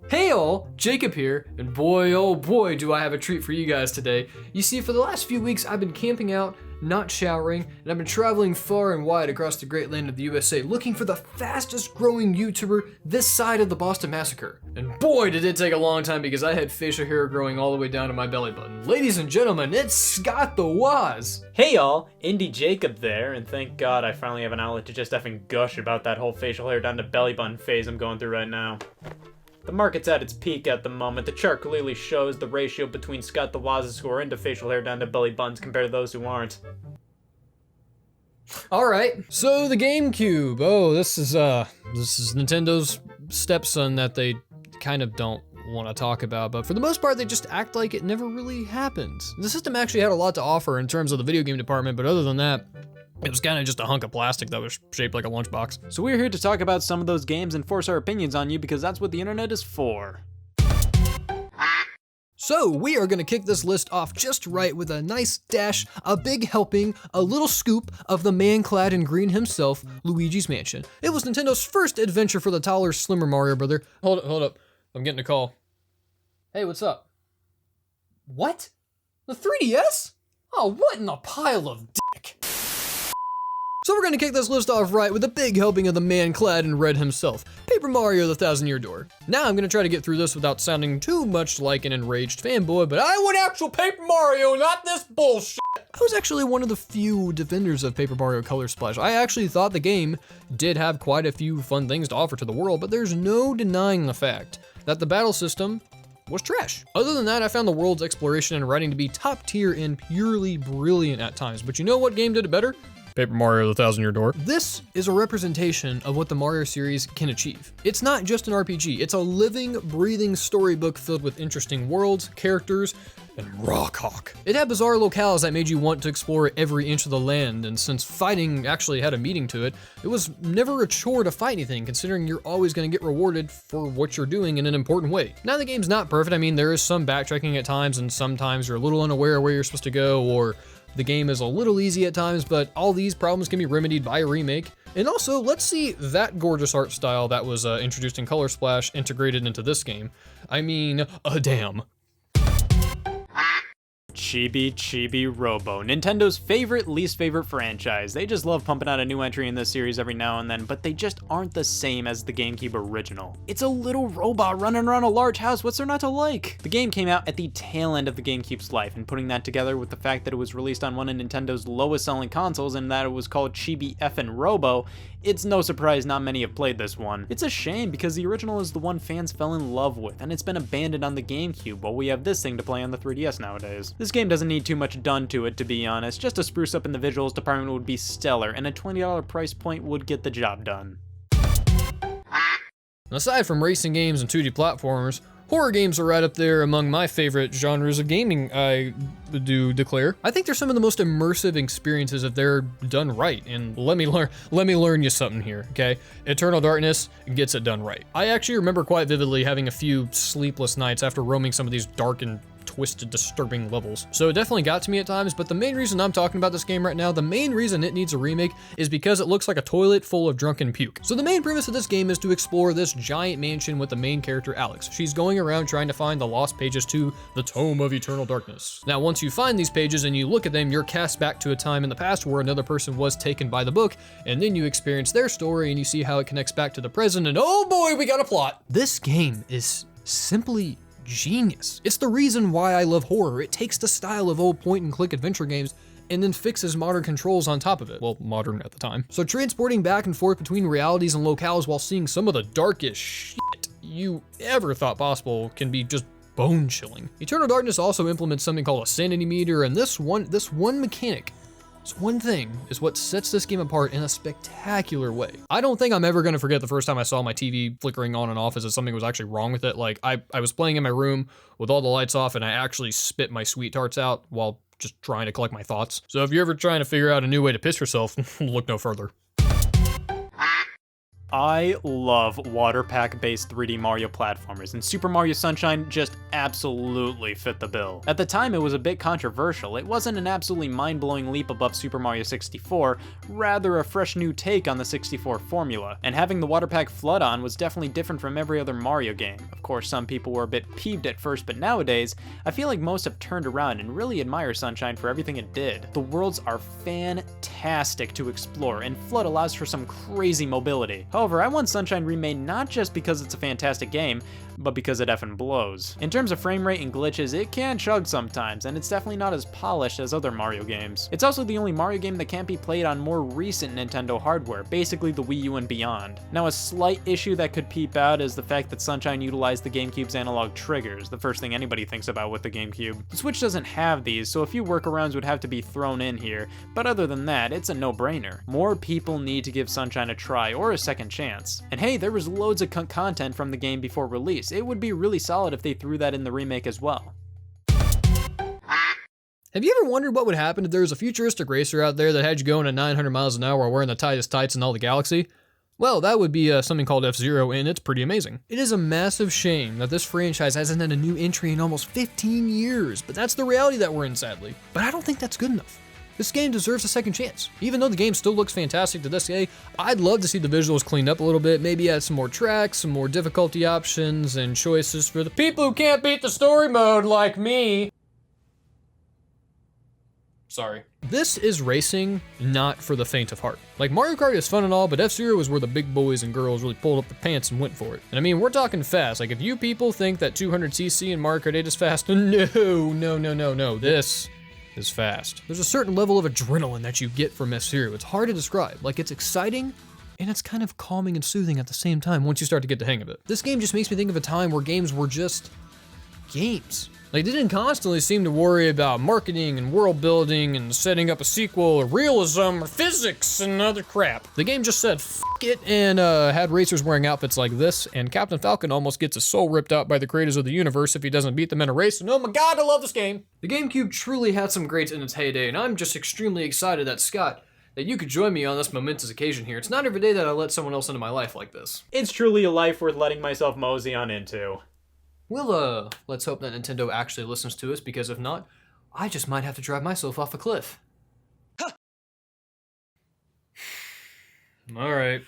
Hey all, Jacob here, and boy oh boy do I have a treat for you guys today. You see, for the last few weeks I've been camping out, not showering, and I've been traveling far and wide across the great land of the USA looking for the fastest growing YouTuber this side of the Boston Massacre. And boy did it take a long time because I had facial hair growing all the way down to my belly button. Ladies and gentlemen, it's Scott the Waz! Hey y'all, indiejacob there, and thank God I finally have an outlet to just effing gush about that whole facial hair down to belly button phase I'm going through right now. The market's at its peak at the moment. The chart clearly shows the ratio between Scott the Waz's who are into facial hair down to belly buttons compared to those who aren't. Alright, so the GameCube. Oh, this is Nintendo's stepson that they kind of don't want to talk about, but for the most part they just act like it never really happened. The system actually had a lot to offer in terms of the video game department, but other than that, it was kind of just a hunk of plastic that was shaped like a lunchbox. So we're here to talk about some of those games and force our opinions on you because that's what the internet is for. So we are gonna kick this list off just right with a nice dash, a big helping, a little scoop of the man clad in green himself, Luigi's Mansion. It was Nintendo's first adventure for the taller, slimmer Mario brother. Hold up, I'm getting a call. Hey, what's up? What? The 3DS? Oh, what in a pile of dick. So we're gonna kick this list off right with a big helping of the man clad in red himself, Paper Mario: The Thousand-Year Door. Now I'm gonna try to get through this without sounding too much like an enraged fanboy, but I want actual Paper Mario, not this bullshit! I was actually one of the few defenders of Paper Mario Color Splash. I actually thought the game did have quite a few fun things to offer to the world, but there's no denying the fact that the battle system was trash. Other than that, I found the world's exploration and writing to be top tier and purely brilliant at times, but you know what game did it better? Paper Mario: The Thousand-Year Door. This is a representation of what the Mario series can achieve. It's not just an RPG, it's a living, breathing storybook filled with interesting worlds, characters, and raw cock. It had bizarre locales that made you want to explore every inch of the land, and since fighting actually had a meaning to it, it was never a chore to fight anything, considering you're always gonna get rewarded for what you're doing in an important way. Now the game's not perfect, I mean there is some backtracking at times, and sometimes you're a little unaware of where you're supposed to go, or the game is a little easy at times, but all these problems can be remedied by a remake. And also, let's see that gorgeous art style that was introduced in Color Splash integrated into this game. I mean, damn. Chibi Robo, Nintendo's favorite, least favorite franchise. They just love pumping out a new entry in this series every now and then, but they just aren't the same as the GameCube original. It's a little robot running around a large house, what's there not to like? The game came out at the tail end of the GameCube's life, and putting that together with the fact that it was released on one of Nintendo's lowest selling consoles and that it was called Chibi Effin' Robo, it's no surprise not many have played this one. It's a shame because the original is the one fans fell in love with, and it's been abandoned on the GameCube while we have this thing to play on the 3DS nowadays. This game doesn't need too much done to it, to be honest. Just to spruce up in the visuals department would be stellar, and a $20 price point would get the job done. Aside from racing games and 2D platformers, horror games are right up there among my favorite genres of gaming, I do declare. I think they're some of the most immersive experiences if they're done right, and let me learn you something here, okay? Eternal Darkness gets it done right. I actually remember quite vividly having a few sleepless nights after roaming some of these dark and twisted, disturbing levels. So it definitely got to me at times, but the main reason I'm talking about this game right now, the main reason it needs a remake is because it looks like a toilet full of drunken puke. So the main premise of this game is to explore this giant mansion with the main character, Alex. She's going around trying to find the lost pages to the Tome of Eternal Darkness. Now, once you find these pages and you look at them, you're cast back to a time in the past where another person was taken by the book, and then you experience their story and you see how it connects back to the present, and oh boy, we got a plot. This game is simply genius. It's the reason why I love horror. It takes the style of old point-and-click adventure games and then fixes modern controls on top of it. Well, modern at the time. So transporting back and forth between realities and locales while seeing some of the darkest shit you ever thought possible can be just bone-chilling. Eternal Darkness also implements something called a sanity meter, and this one mechanic, this one thing, is what sets this game apart in a spectacular way. I don't think I'm ever gonna forget the first time I saw my TV flickering on and off as if something was actually wrong with it. Like, I was playing in my room with all the lights off and I actually spit my sweet tarts out while just trying to collect my thoughts. So if you're ever trying to figure out a new way to piss yourself, look no further. I love water pack-based 3D Mario platformers, and Super Mario Sunshine just absolutely fit the bill. At the time, it was a bit controversial. It wasn't an absolutely mind-blowing leap above Super Mario 64, rather a fresh new take on the 64 formula, and having the water pack flood-on was definitely different from every other Mario game. Of course, some people were a bit peeved at first, but nowadays, I feel like most have turned around and really admire Sunshine for everything it did. The worlds are fantastic to explore, and Flood allows for some crazy mobility. However, I want Sunshine remade not just because it's a fantastic game, but because it effing blows. In terms of frame rate and glitches, it can chug sometimes, and it's definitely not as polished as other Mario games. It's also the only Mario game that can't be played on more recent Nintendo hardware, basically the Wii U and beyond. Now, a slight issue that could peep out is the fact that Sunshine utilized the GameCube's analog triggers, the first thing anybody thinks about with the GameCube. The Switch doesn't have these, so a few workarounds would have to be thrown in here, but other than that, it's a no-brainer. More people need to give Sunshine a try or a second chance. And hey, there was loads of content from the game before release. It would be really solid if they threw that in the remake as well. Have you ever wondered what would happen if there was a futuristic racer out there that had you going at 900 miles an hour while wearing the tightest tights in all the galaxy? Well, that would be something called F-Zero, and it's pretty amazing. It is a massive shame that this franchise hasn't had a new entry in almost 15 years, but that's the reality that we're in, sadly. But I don't think that's good enough. This game deserves a second chance. Even though the game still looks fantastic to this day, I'd love to see the visuals cleaned up a little bit, maybe add some more tracks, some more difficulty options, and choices for the people who can't beat the story mode like me. Sorry. This is racing not for the faint of heart. Like, Mario Kart is fun and all, but F-Zero is where the big boys and girls really pulled up their pants and went for it. And I mean, we're talking fast. Like, if you people think that 200cc in Mario Kart 8 is fast, no. This is fast. There's a certain level of adrenaline that you get from F-Zero. It's hard to describe. Like, it's exciting, and it's kind of calming and soothing at the same time once you start to get the hang of it. This game just makes me think of a time where games were just games. Like, they didn't constantly seem to worry about marketing and world building and setting up a sequel or realism or physics and other crap. The game just said f it and had racers wearing outfits like this, and Captain Falcon almost gets his soul ripped out by the creators of the universe if he doesn't beat them in a race, and oh my god, I love this game! The GameCube truly had some greats in its heyday, and I'm just extremely excited that Scott, that you could join me on this momentous occasion here. It's not every day that I let someone else into my life like this. It's truly a life worth letting myself mosey on into. Well, let's hope that Nintendo actually listens to us, because if not, I just might have to drive myself off a cliff. All right.